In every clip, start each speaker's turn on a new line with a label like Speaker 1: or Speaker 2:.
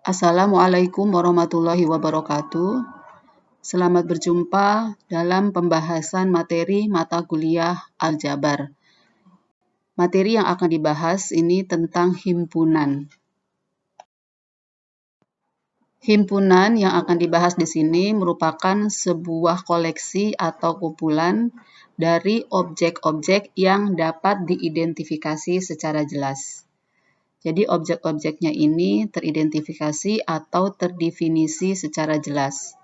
Speaker 1: Assalamualaikum warahmatullahi wabarakatuh. Selamat berjumpa dalam pembahasan materi mata kuliah Aljabar. Materi yang akan dibahas ini tentang himpunan. Himpunan yang akan dibahas di sini merupakan sebuah koleksi atau kumpulan dari objek-objek yang dapat diidentifikasi secara jelas. Jadi objek-objeknya ini teridentifikasi atau terdefinisi secara jelas.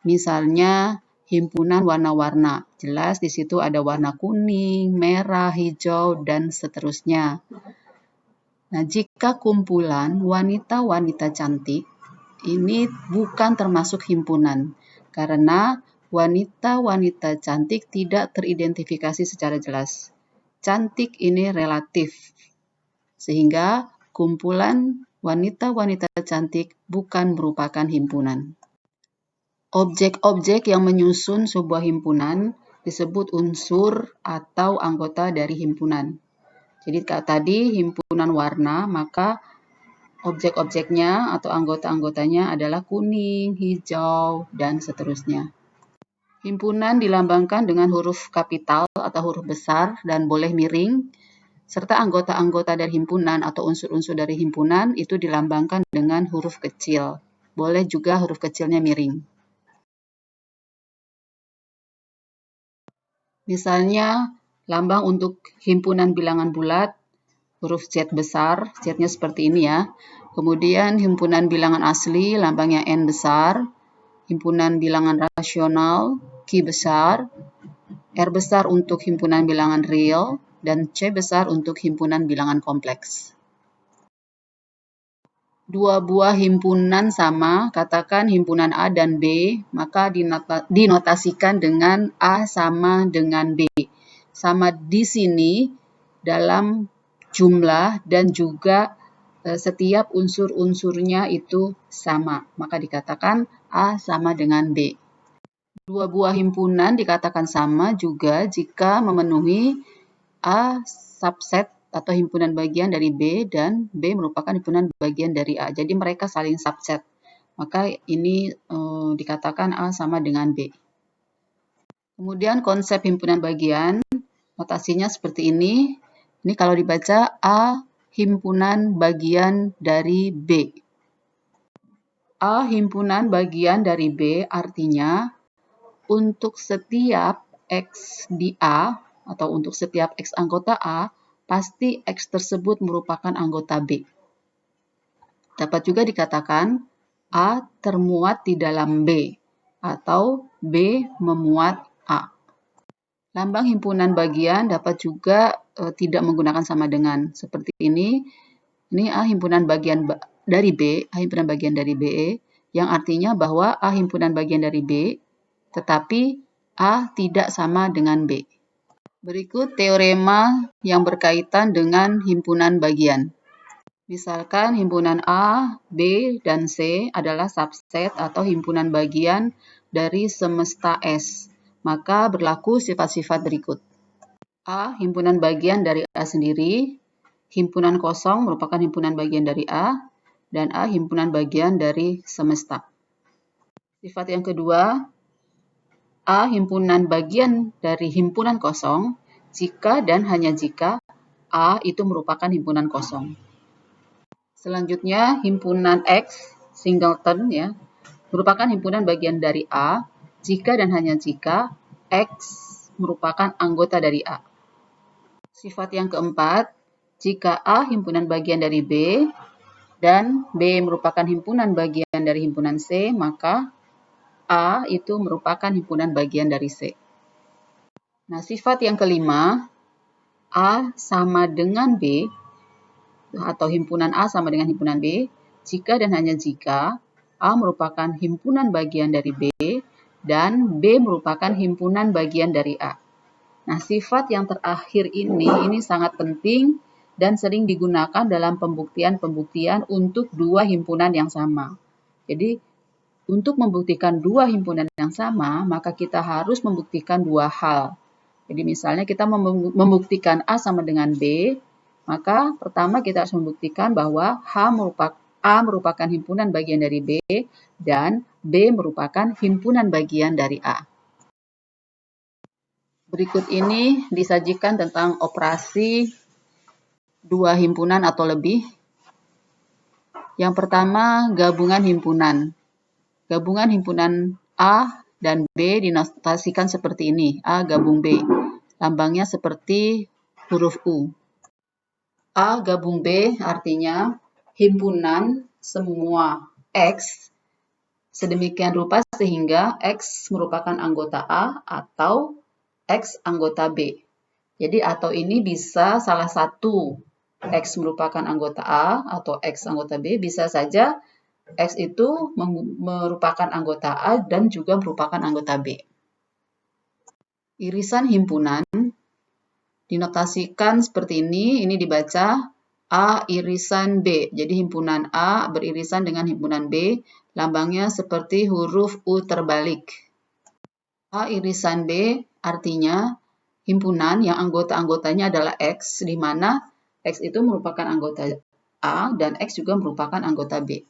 Speaker 1: Misalnya himpunan warna-warna. Jelas di situ ada warna kuning, merah, hijau, dan seterusnya. Nah, jika kumpulan wanita-wanita cantik, ini bukan termasuk himpunan. Karena wanita-wanita cantik tidak teridentifikasi secara jelas. Cantik ini relatif. Sehingga kumpulan wanita-wanita cantik bukan merupakan himpunan. Objek-objek yang menyusun sebuah himpunan disebut unsur atau anggota dari himpunan. Jadi tadi himpunan warna, maka objek-objeknya atau anggota-anggotanya adalah kuning, hijau, dan seterusnya. Himpunan dilambangkan dengan huruf kapital atau huruf besar dan boleh miring, serta anggota-anggota dari himpunan atau unsur-unsur dari himpunan itu dilambangkan dengan huruf kecil. Boleh juga huruf kecilnya miring. Misalnya, lambang untuk himpunan bilangan bulat, huruf Z besar, Z-nya seperti ini ya. Kemudian himpunan bilangan asli, lambangnya N besar. Himpunan bilangan rasional, Q besar. R besar untuk himpunan bilangan real, dan C besar untuk himpunan bilangan kompleks. Dua buah himpunan sama, katakan himpunan A dan B, maka dinotasikan dengan A sama dengan B. Sama di sini dalam jumlah dan juga setiap unsur-unsurnya itu sama, maka dikatakan A sama dengan B. Dua buah himpunan dikatakan sama juga jika memenuhi A subset atau himpunan bagian dari B dan B merupakan himpunan bagian dari A. Jadi mereka saling subset. Maka ini dikatakan A sama dengan B. Kemudian konsep himpunan bagian, notasinya seperti ini. Ini kalau dibaca A himpunan bagian dari B. A himpunan bagian dari B artinya untuk setiap X di A atau untuk setiap X anggota A, pasti X tersebut merupakan anggota B. Dapat juga dikatakan A termuat di dalam B atau B memuat A. Lambang himpunan bagian dapat juga tidak menggunakan sama dengan. Seperti ini. Ini A himpunan bagian dari B, A himpunan bagian dari B, yang artinya bahwa A himpunan bagian dari B, tetapi A tidak sama dengan B. Berikut teorema yang berkaitan dengan himpunan bagian. Misalkan himpunan A, B, dan C adalah subset atau himpunan bagian dari semesta S. Maka berlaku sifat-sifat berikut. A, himpunan bagian dari A sendiri. Himpunan kosong merupakan himpunan bagian dari A. Dan A, himpunan bagian dari semesta. Sifat yang kedua, A himpunan bagian dari himpunan kosong jika dan hanya jika A itu merupakan himpunan kosong. Selanjutnya, himpunan X singleton ya merupakan himpunan bagian dari A jika dan hanya jika X merupakan anggota dari A. Sifat yang keempat, jika A himpunan bagian dari B dan B merupakan himpunan bagian dari himpunan C, maka A itu merupakan himpunan bagian dari C. Nah, sifat yang kelima, A sama dengan B, atau himpunan A sama dengan himpunan B, jika dan hanya jika A merupakan himpunan bagian dari B, dan B merupakan himpunan bagian dari A. Nah, sifat yang terakhir ini sangat penting dan sering digunakan dalam pembuktian-pembuktian untuk dua himpunan yang sama. Jadi, untuk membuktikan dua himpunan yang sama, maka kita harus membuktikan dua hal. Jadi misalnya kita membuktikan A sama dengan B, maka pertama kita harus membuktikan bahwa A merupakan himpunan bagian dari B, dan B merupakan himpunan bagian dari A. Berikut ini disajikan tentang operasi dua himpunan atau lebih. Yang pertama, gabungan himpunan. Gabungan himpunan A dan B dinotasikan seperti ini, A gabung B. Lambangnya seperti huruf U. A gabung B artinya himpunan semua X sedemikian rupa sehingga X merupakan anggota A atau X anggota B. Jadi atau ini bisa salah satu X merupakan anggota A atau X anggota B, bisa saja X itu merupakan anggota A dan juga merupakan anggota B. Irisan himpunan dinotasikan seperti ini dibaca A irisan B. Jadi himpunan A beririsan dengan himpunan B, lambangnya seperti huruf U terbalik. A irisan B artinya himpunan yang anggota-anggotanya adalah X, di mana X itu merupakan anggota A dan X juga merupakan anggota B.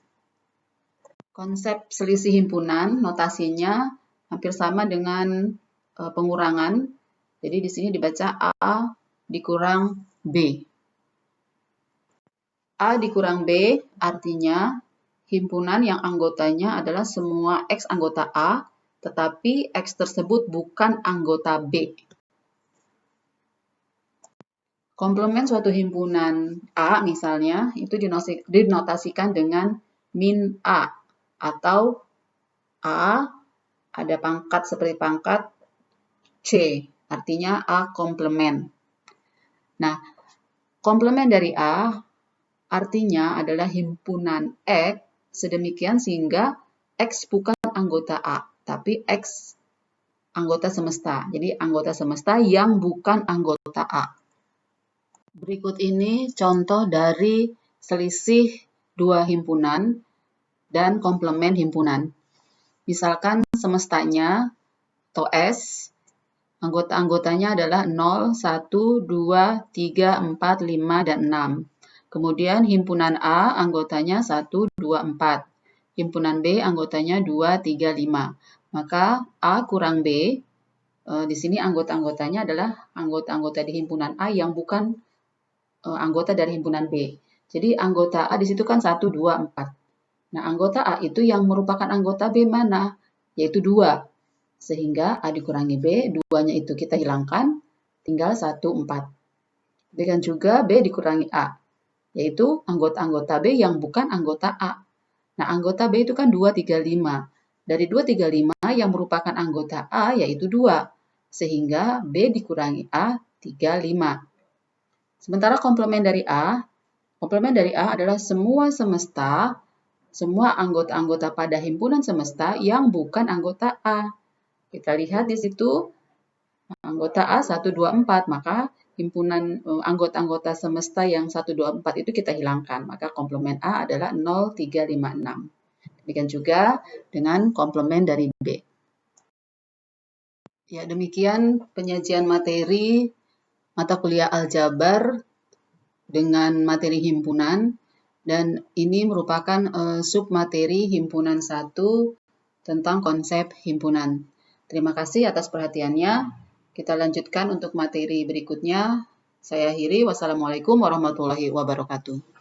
Speaker 1: Konsep selisih himpunan, notasinya hampir sama dengan pengurangan. Jadi di sini dibaca A dikurang B. A dikurang B artinya himpunan yang anggotanya adalah semua X anggota A, tetapi X tersebut bukan anggota B. Komplement suatu himpunan A misalnya itu dinotasikan dengan min A atau A ada pangkat seperti pangkat C, artinya A komplement. Nah, komplement dari A artinya adalah himpunan X sedemikian sehingga X bukan anggota A, tapi X anggota semesta. Jadi anggota semesta yang bukan anggota A. Berikut ini contoh dari selisih dua himpunan dan komplement himpunan. Misalkan semestanya atau S, anggota-anggotanya adalah 0, 1, 2, 3, 4, 5, dan 6. Kemudian himpunan A anggotanya 1, 2, 4. Himpunan B anggotanya 2, 3, 5. Maka A kurang B, di sini anggota-anggotanya adalah anggota-anggota di himpunan A yang bukan anggota dari himpunan B. Jadi anggota A di situ kan 1, 2, 4. Nah, anggota A itu yang merupakan anggota B mana? Yaitu 2. Sehingga A dikurangi B, 2-nya itu kita hilangkan, tinggal 1, 4. Demikian juga B dikurangi A, yaitu anggota-anggota B yang bukan anggota A. Nah, anggota B itu kan 2, 3, 5. Dari 2, 3, 5 yang merupakan anggota A yaitu 2. Sehingga B dikurangi A, 3, 5. Sementara komplement dari A adalah semua semesta, semua anggota-anggota pada himpunan semesta yang bukan anggota A. Kita lihat di situ anggota A 1, 2, 4, maka himpunan anggota-anggota semesta yang 1, 2, 4 itu kita hilangkan. Maka komplement A adalah 0, 3, 5, 6. Demikian juga dengan komplement dari B. Ya, demikian penyajian materi mata kuliah aljabar dengan materi himpunan, dan ini merupakan submateri himpunan 1 tentang konsep himpunan. Terima kasih atas perhatiannya. Kita lanjutkan untuk materi berikutnya. Saya akhiri. Wassalamualaikum warahmatullahi wabarakatuh.